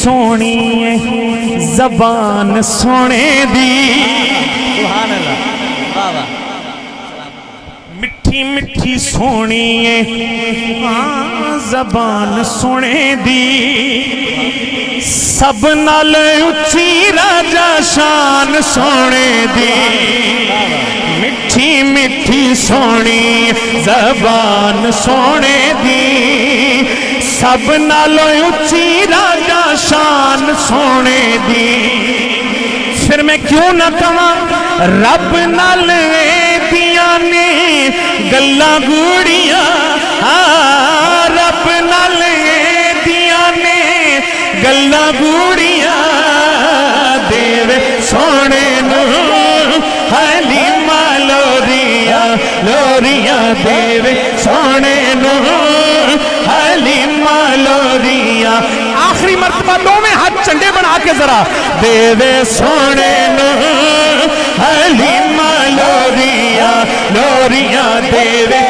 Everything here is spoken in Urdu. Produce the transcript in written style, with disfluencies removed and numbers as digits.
سونی زبان سونے دی سبحان اللہ واہ واہ مٹھی مٹھی سونی زبان سونے دی سب نال اچھی راجا شان سونے دی مٹھی مٹھی سونی زبان سونے دی سب نال اچھی راجا شان سونے دی پھر میں کیوں نہ کہاں رب نال دیاں نے گلاں گوڑیاں رب نال دیاں نے گلاں گوڑیاں دیوے سونے نو حلیمہ لوریاں لوریاں دیوے سونے نو حلیمہ لوریاں آخری مرتبہ دو میں ہاتھ چنڈے بنا کے ذرا دیوے سونے نو حلیمہ لوریاں لوریاں دیوے